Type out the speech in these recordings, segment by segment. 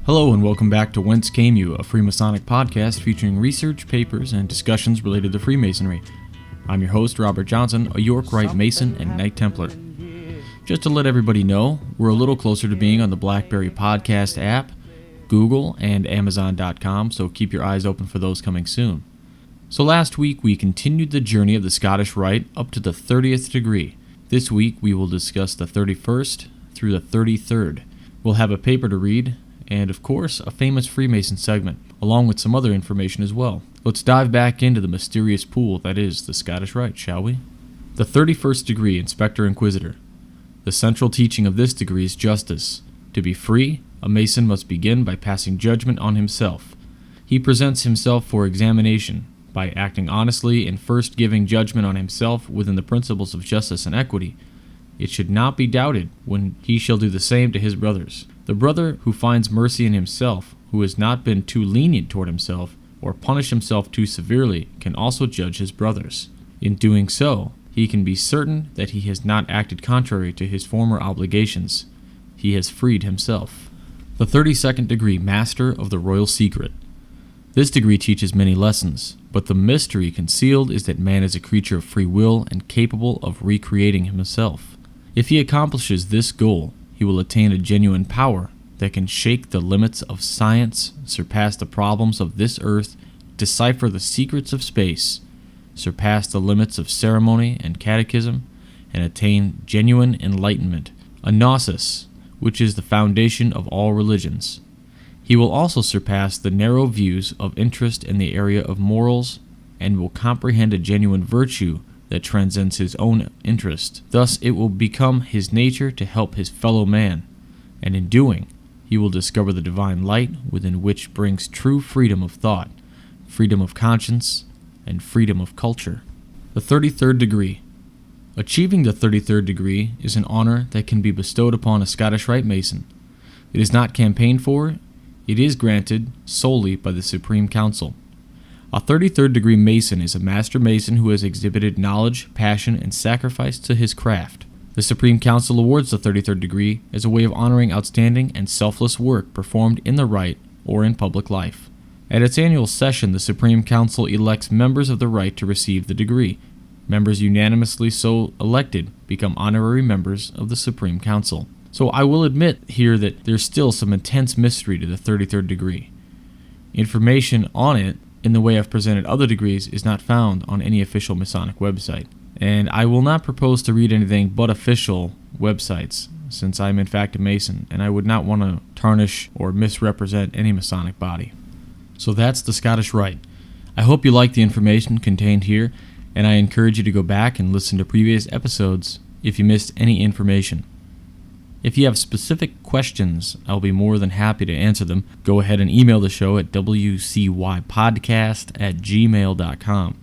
Hello and welcome back to Whence Came You, a Freemasonic podcast featuring research, papers, and discussions related to Freemasonry. I'm your host, Robert Johnson, a York Rite Mason and Knight Templar. Just to let everybody know, we're a little closer to being on the BlackBerry podcast app, Google, and Amazon.com, so keep your eyes open for those coming soon. So last week we continued the journey of the Scottish Rite up to the 30th degree. This week we will discuss the 31st through the 33rd. We'll have a paper to read, and of course, a famous Freemason segment, along with some other information as well. Let's dive back into the mysterious pool that is the Scottish Rite, shall we? The 31st degree, Inspector Inquisitor. The central teaching of this degree is justice. To be free, a Mason must begin by passing judgment on himself. He presents himself for examination by acting honestly and first giving judgment on himself within the principles of justice and equity. It should not be doubted when he shall do the same to his brothers. The brother who finds mercy in himself, who has not been too lenient toward himself, or punished himself too severely, can also judge his brothers. In doing so, he can be certain that he has not acted contrary to his former obligations. He has freed himself. The 32nd degree, Master of the Royal Secret. This degree teaches many lessons, but the mystery concealed is that man is a creature of free will and capable of recreating himself. If he accomplishes this goal, he will attain a genuine power that can shake the limits of science, surpass the problems of this earth, decipher the secrets of space, surpass the limits of ceremony and catechism, and attain genuine enlightenment, a gnosis, which is the foundation of all religions. He will also surpass the narrow views of interest in the area of morals, and will comprehend a genuine virtue that transcends his own interest. Thus it will become his nature to help his fellow man, and in doing, he will discover the divine light within which brings true freedom of thought, freedom of conscience, and freedom of culture. The 33rd degree. Achieving the 33rd degree is an honor that can be bestowed upon a Scottish Rite Mason. It is not campaigned for, it is granted solely by the Supreme Council. A 33rd degree Mason is a Master Mason who has exhibited knowledge, passion, and sacrifice to his craft. The Supreme Council awards the 33rd degree as a way of honoring outstanding and selfless work performed in the Rite or in public life. At its annual session, the Supreme Council elects members of the Rite to receive the degree. Members unanimously so elected become honorary members of the Supreme Council. So I will admit here that there's still some intense mystery to the 33rd degree. Information on it, in the way I've presented other degrees, is not found on any official Masonic website. And I will not propose to read anything but official websites, since I'm in fact a Mason, and I would not want to tarnish or misrepresent any Masonic body. So that's the Scottish Rite. I hope you like the information contained here, and I encourage you to go back and listen to previous episodes if you missed any information. If you have specific questions, I'll be more than happy to answer them. Go ahead and email the show at wcypodcast@gmail.com.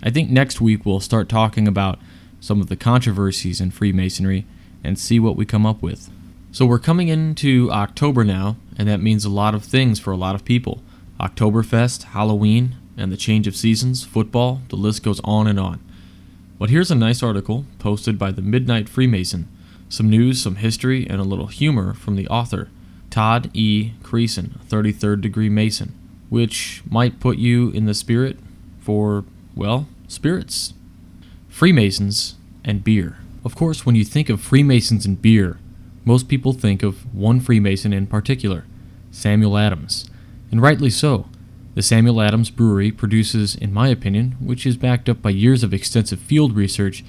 I think next week we'll start talking about some of the controversies in Freemasonry and see what we come up with. So we're coming into October now, and that means a lot of things for a lot of people. Oktoberfest, Halloween, and the change of seasons, football, the list goes on and on. But here's a nice article posted by the Midnight Freemason. Some news, some history, and a little humor from the author, Todd E. Creason, 33rd degree Mason, which might put you in the spirit for, well, spirits. Freemasons and beer. Of course, when you think of Freemasons and beer, most people think of one Freemason in particular, Samuel Adams. And rightly so. The Samuel Adams Brewery produces, in my opinion, which is backed up by years of extensive field research,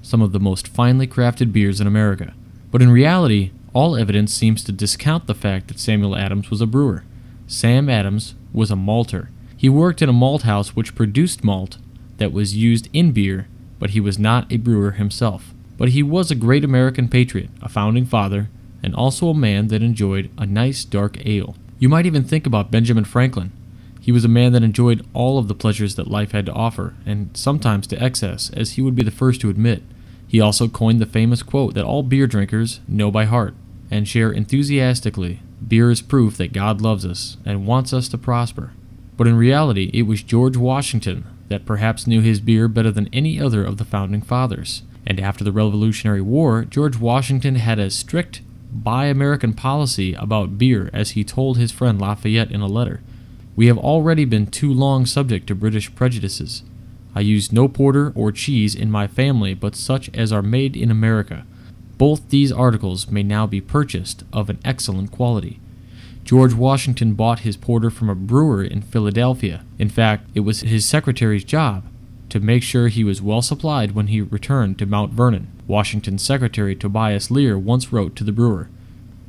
some of the most finely crafted beers in America. But in reality, all evidence seems to discount the fact that Samuel Adams was a brewer. Sam Adams was a malter. He worked in a malt house which produced malt that was used in beer, but he was not a brewer himself. But he was a great American patriot, a founding father, and also a man that enjoyed a nice dark ale. You might even think about Benjamin Franklin. He was a man that enjoyed all of the pleasures that life had to offer, and sometimes to excess, as he would be the first to admit. He also coined the famous quote that all beer drinkers know by heart and share enthusiastically. Beer is proof that God loves us and wants us to prosper. But in reality, it was George Washington that perhaps knew his beer better than any other of the founding fathers. And after the Revolutionary War, George Washington had a strict buy American policy about beer, as he told his friend Lafayette in a letter. We have already been too long subject to British prejudices. I use no porter or cheese in my family but such as are made in America. Both these articles may now be purchased of an excellent quality. George Washington bought his porter from a brewer in Philadelphia. In fact, it was his secretary's job to make sure he was well supplied when he returned to Mount Vernon. Washington's secretary, Tobias Lear, once wrote to the brewer,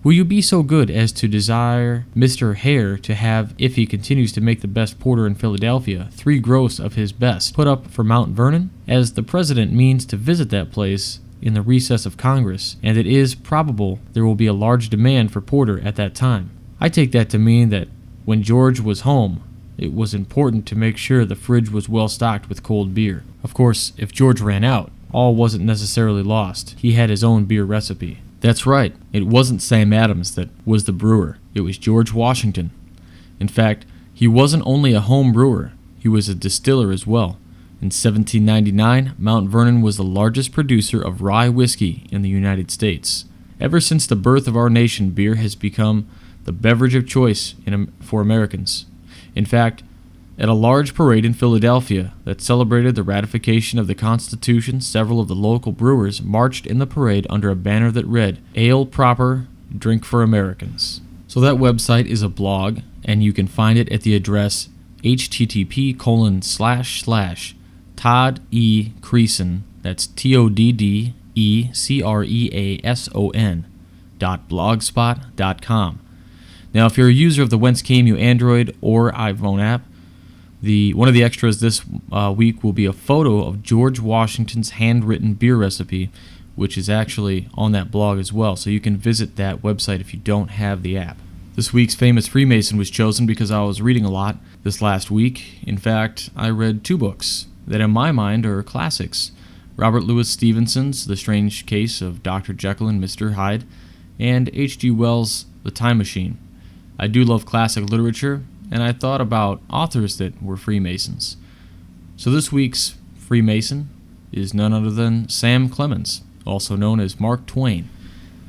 "Will you be so good as to desire Mr. Hare to have, if he continues to make the best porter in Philadelphia, 3 gross of his best put up for Mount Vernon? As the President means to visit that place in the recess of Congress, and it is probable there will be a large demand for porter at that time. I take that to mean that when George was home, it was important to make sure the fridge was well stocked with cold beer. Of course, if George ran out, all wasn't necessarily lost. He had his own beer recipe." That's right, it wasn't Sam Adams that was the brewer, it was George Washington. In fact, he wasn't only a home brewer, he was a distiller as well. In 1799, Mount Vernon was the largest producer of rye whiskey in the United States. Ever since the birth of our nation, beer has become the beverage of choice for Americans. In fact, at a large parade in Philadelphia that celebrated the ratification of the Constitution, several of the local brewers marched in the parade under a banner that read, "Ale proper, drink for Americans." So that website is a blog, and you can find it at the address http://Todd E. Creason, that's TODDECreason.blogspot.com. Now, if you're a user of the Whence Came You Android or iPhone app, one of the extras this week will be a photo of George Washington's handwritten beer recipe, which is actually on that blog as well, so you can visit that website if you don't have the app. This week's famous Freemason was chosen because I was reading a lot this last week. In fact, I read 2 books that in my mind are classics. Robert Louis Stevenson's The Strange Case of Dr. Jekyll and Mr. Hyde, and H.G. Wells' The Time Machine. I do love classic literature, and I thought about authors that were Freemasons. So this week's Freemason is none other than Sam Clemens, also known as Mark Twain.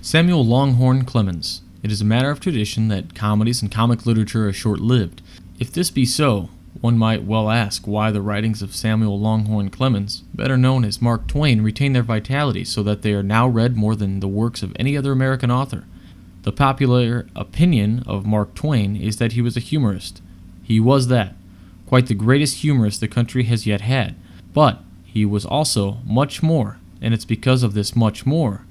Samuel Longhorn Clemens. It is a matter of tradition that comedies and comic literature are short-lived. If this be so, one might well ask why the writings of Samuel Longhorn Clemens, better known as Mark Twain, retain their vitality so that they are now read more than the works of any other American author. The popular opinion of Mark Twain is that he was a humorist. He was that, quite the greatest humorist the country has yet had. But he was also much more, and it's because of this much more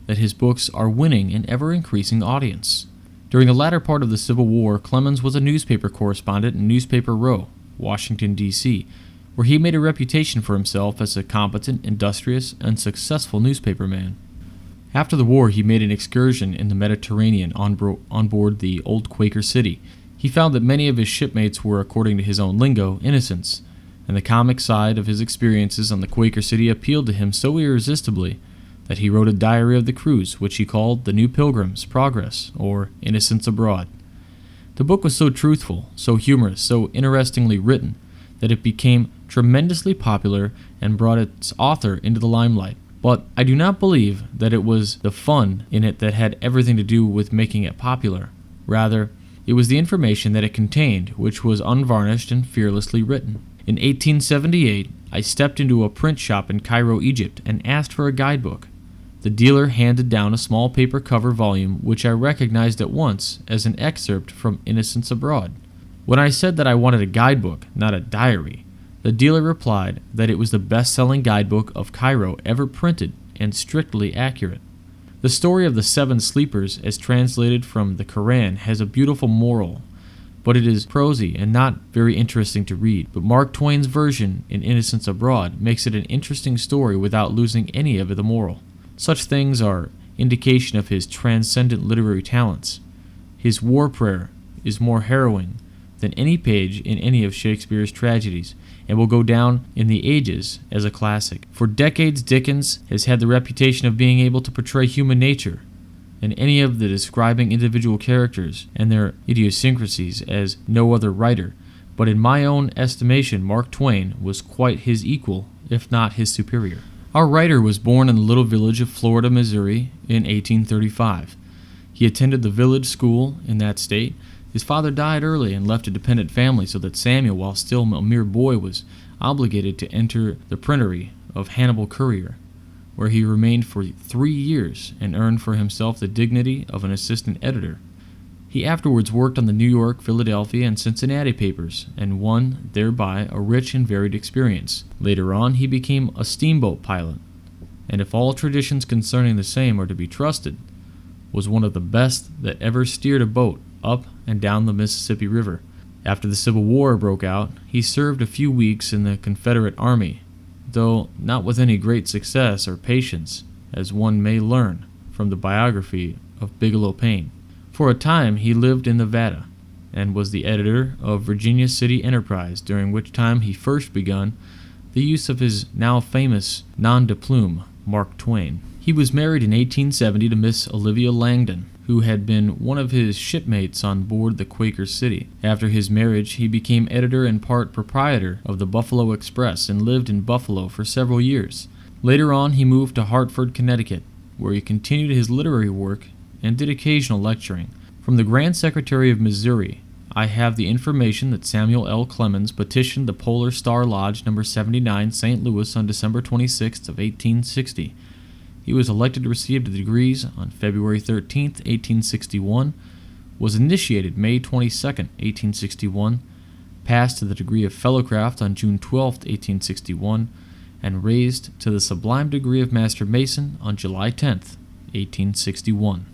that his books are winning an ever-increasing audience. During the latter part of the Civil War, Clemens was a newspaper correspondent in Newspaper Row, Washington, D.C., where he made a reputation for himself as a competent, industrious, and successful newspaperman. After the war, he made an excursion in the Mediterranean on board the old Quaker City. He found that many of his shipmates were, according to his own lingo, innocents, and the comic side of his experiences on the Quaker City appealed to him so irresistibly that he wrote a diary of the cruise, which he called The New Pilgrim's Progress, or Innocents Abroad. The book was so truthful, so humorous, so interestingly written, that it became tremendously popular and brought its author into the limelight. But I do not believe that it was the fun in it that had everything to do with making it popular. Rather, it was the information that it contained, which was unvarnished and fearlessly written. In 1878, I stepped into a print shop in Cairo, Egypt, and asked for a guidebook. The dealer handed down a small paper cover volume, which I recognized at once as an excerpt from Innocents Abroad. When I said that I wanted a guidebook, not a diary, the dealer replied that it was the best-selling guidebook of Cairo ever printed and strictly accurate. The story of the 7 sleepers, as translated from the Quran, has a beautiful moral, but it is prosy and not very interesting to read. But Mark Twain's version in Innocents Abroad makes it an interesting story without losing any of the moral. Such things are indication of his transcendent literary talents. His war prayer is more harrowing than any page in any of Shakespeare's tragedies, and will go down in the ages as a classic. For decades, Dickens has had the reputation of being able to portray human nature and any of the describing individual characters and their idiosyncrasies as no other writer, but in my own estimation, Mark Twain was quite his equal, if not his superior. Our writer was born in the little village of Florida, Missouri in 1835. He attended the village school in that state. His father died early and left a dependent family, so that Samuel, while still a mere boy, was obligated to enter the printery of Hannibal Courier, where he remained for 3 years and earned for himself the dignity of an assistant editor. He afterwards worked on the New York, Philadelphia, and Cincinnati papers, and won thereby a rich and varied experience. Later on, he became a steamboat pilot, and if all traditions concerning the same are to be trusted, was one of the best that ever steered a boat up and down the Mississippi River. After the Civil War broke out, he served a few weeks in the Confederate Army, though not with any great success or patience, as one may learn from the biography of Bigelow Payne. For a time he lived in Nevada, and was the editor of Virginia City Enterprise, during which time he first begun the use of his now famous nom de plume, Mark Twain. He was married in 1870 to Miss Olivia Langdon, who had been one of his shipmates on board the Quaker City. After his marriage, he became editor and part proprietor of the Buffalo Express and lived in Buffalo for several years. Later on, he moved to Hartford, Connecticut, where he continued his literary work and did occasional lecturing. From the Grand Secretary of Missouri, I have the information that Samuel L. Clemens petitioned the Polar Star Lodge No. 79, St. Louis, on December 26th of 1860. He was elected to receive the degrees on February 13th, 1861, was initiated May 22nd, 1861, passed to the degree of Fellowcraft on June 12th, 1861, and raised to the sublime degree of Master Mason on July 10th, 1861.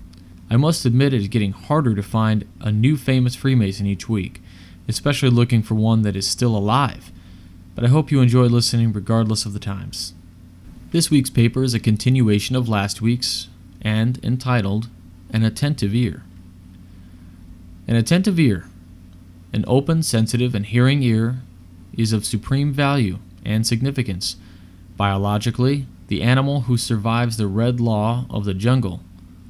I must admit it is getting harder to find a new famous Freemason each week, especially looking for one that is still alive, but I hope you enjoy listening regardless of the times. This week's paper is a continuation of last week's and entitled An Attentive Ear. An attentive ear, an open, sensitive, and hearing ear, is of supreme value and significance. Biologically, the animal who survives the red law of the jungle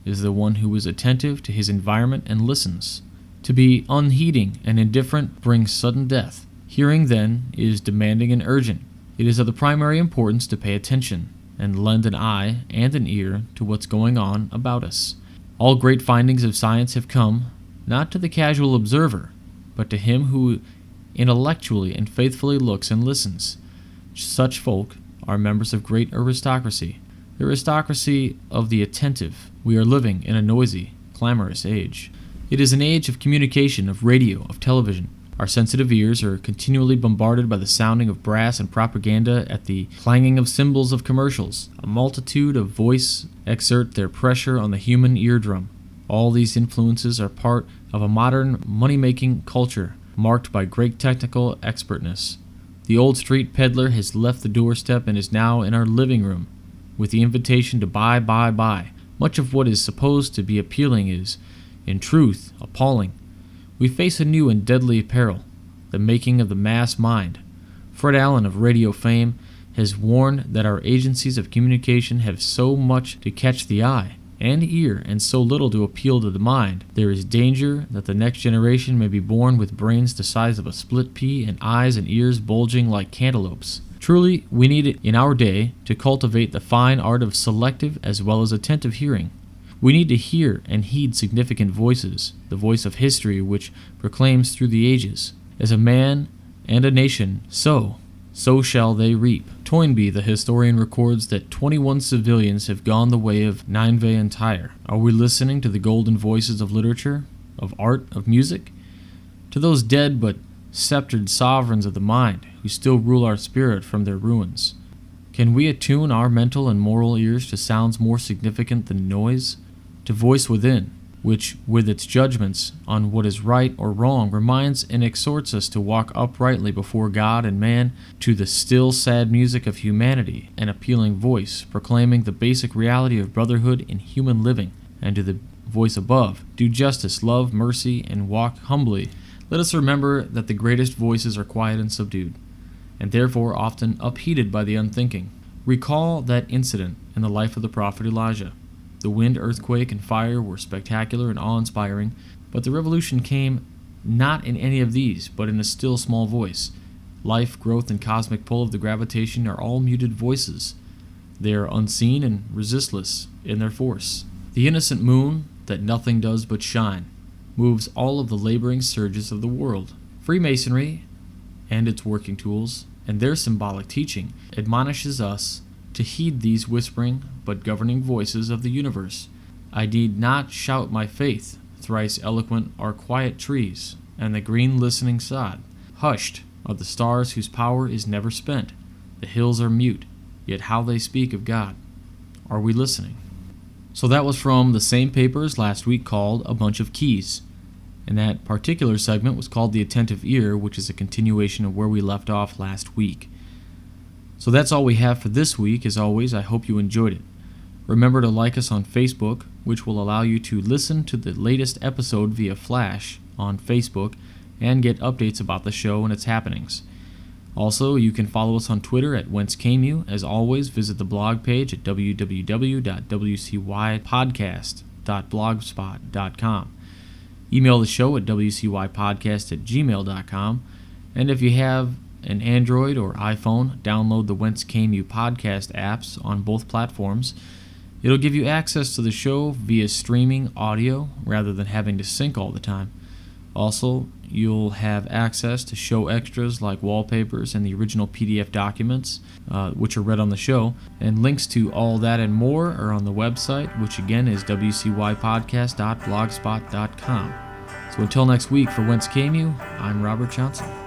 is the one who is attentive to his environment and listens. To be unheeding and indifferent brings sudden death. Hearing, then, is demanding and urgent. It is of the primary importance to pay attention and lend an eye and an ear to what's going on about us. All great findings of science have come, not to the casual observer, but to him who intellectually and faithfully looks and listens. Such folk are members of great aristocracy, the aristocracy of the attentive. We are living in a noisy, clamorous age. It is an age of communication, of radio, of television. Our sensitive ears are continually bombarded by the sounding of brass and propaganda, at the clanging of cymbals of commercials. A multitude of voices exert their pressure on the human eardrum. All these influences are part of a modern money-making culture marked by great technical expertness. The old street peddler has left the doorstep and is now in our living room with the invitation to buy, buy, buy. Much of what is supposed to be appealing is, in truth, appalling. We face a new and deadly peril, the making of the mass mind. Fred Allen of radio fame has warned that our agencies of communication have so much to catch the eye and ear and so little to appeal to the mind. There is danger that the next generation may be born with brains the size of a split pea and eyes and ears bulging like cantaloupes. Truly, we need it in our day to cultivate the fine art of selective as well as attentive hearing. We need to hear and heed significant voices, the voice of history which proclaims through the ages, as a man and a nation sow, so shall they reap. Toynbee, the historian, records that 21 civilians have gone the way of Nineveh and Tyre. Are we listening to the golden voices of literature, of art, of music? To those dead but sceptered sovereigns of the mind who still rule our spirit from their ruins? Can we attune our mental and moral ears to sounds more significant than noise? To voice within, which, with its judgments on what is right or wrong, reminds and exhorts us to walk uprightly before God and man, to the still sad music of humanity, an appealing voice proclaiming the basic reality of brotherhood in human living, and to the voice above, do justice, love, mercy, and walk humbly. Let us remember that the greatest voices are quiet and subdued, and therefore often upheated by the unthinking. Recall that incident in the life of the prophet Elijah. The wind, earthquake, and fire were spectacular and awe-inspiring, but the revolution came not in any of these, but in a still small voice. Life, growth, and cosmic pull of the gravitation are all muted voices. They are unseen and resistless in their force. The innocent moon that nothing does but shine, moves all of the laboring surges of the world. Freemasonry and its working tools and their symbolic teaching admonishes us to heed these whispering but governing voices of the universe. I need not shout my faith, thrice eloquent are quiet trees, and the green listening sod. Hushed are the stars whose power is never spent. The hills are mute, yet how they speak of God. Are we listening? So that was from the same paper as last week called A Bunch of Keys. And that particular segment was called The Attentive Ear, which is a continuation of where we left off last week. So that's all we have for this week. As always, I hope you enjoyed it. Remember to like us on Facebook, which will allow you to listen to the latest episode via Flash on Facebook and get updates about the show and its happenings. Also, you can follow us on Twitter at Whence Came You. As always, visit the blog page at www.wcypodcast.blogspot.com. Email the show at wcypodcast@gmail.com. And if you have an Android or iPhone, download the Whence Came You podcast apps on both platforms. It'll give you access to the show via streaming audio rather than having to sync all the time. Also, you'll have access to show extras like wallpapers and the original PDF documents, which are read on the show, and links to all that and more are on the website, which again is wcypodcast.blogspot.com. So until next week, for Whence Came You, I'm Robert Johnson.